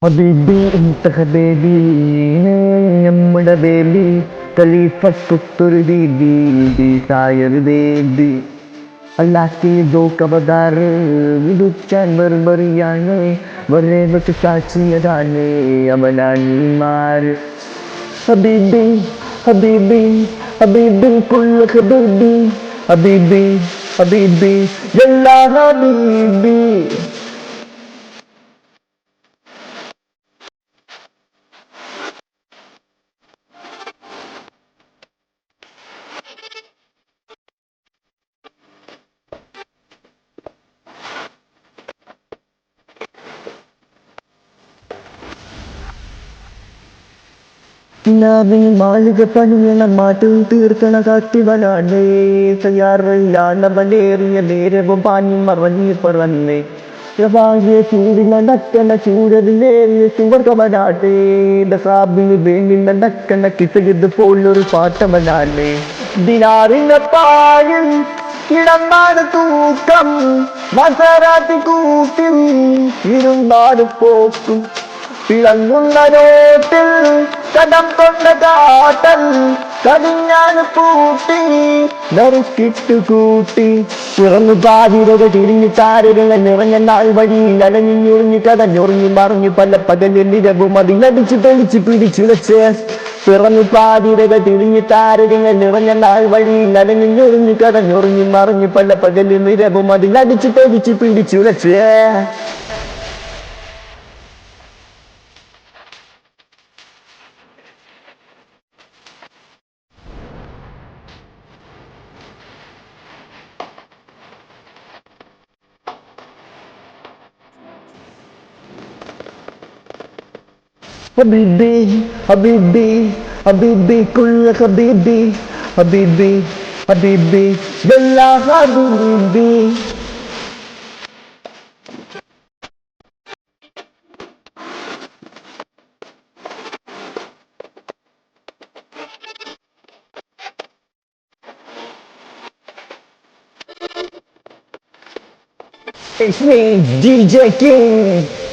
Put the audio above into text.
حبيبي انت حبيبي നമ്മുടെ ബേബി ഖലീഫ പുത്തർ ബീബി തായർ ബേബി അല്ലാഹ് ദോ കബദാർ വിടുച്ചാൻ ബർബറിയാണ് വരേവക്ക് സാക്ഷിയതാണ് അവനാനിമാർ ഹബീബി ഹബീബി ഹബീബി കുല്ല ഹബീബി ഹബീബി ഹബീബി യല്ലാ ഹബീബി നാവിൽ മാളിക പണിയണ മാറ്റിൽ തീർക്കണ കാട്ടിവനാണ് തയ്യാറില്ലാന്ന വലേറിയ നേരവും പാഞ്ഞു മറഞ്ഞു പറന്നേ വാങ്ങിയ ചൂടിൽ നടക്കണ ചൂടലിലേറിയ സുവർഗവനാണ് ദസാബിന് വേണ്ടി നടക്കണ കിസകിത് പോലൊരു പാട്ടവനാണ് ദിനാറിന പായും കിടന്നാണ് തൂക്കം മസറാത്തി കൂട്ടിൽ ഇരുന്നാണ് പോക്കും തിളങ്ങുന്ന നോട്ടിൽ കടം കൊണ്ട കാട്ടൽ കടിഞ്ഞാണ് പൂട്ടി നറുക്കിട്ട് കൂട്ടി പിറന്നു പാതിരക തിരിഞ്ഞു താരകൾ നിറഞ്ഞ നാൾ വഴിയിൽ അലഞ്ഞുഞ്ഞുറിഞ്ഞു കഥഞ്ഞുറിഞ്ഞു മറിഞ്ഞു പല പകലിൽ നിരവും അതിലടിച്ചു തെളിച്ചു പിടിച്ചുലച്ച് പിറന്നു പാതിരക തിരിഞ്ഞു താരകൾ നിറഞ്ഞ നാൾ വഴിയിൽ അലഞ്ഞുഞ്ഞുറിഞ്ഞു കഥഞ്ഞുറിഞ്ഞു മറിഞ്ഞു പല പകലിൽ നിരവും അതിലടിച്ചു തെളിച്ചു പിടിച്ചുലച്ച് حبيبي حبيبي حبيبي كل حبيبي حبيبي حبيبي يلا حبيبي It's me, DJ King.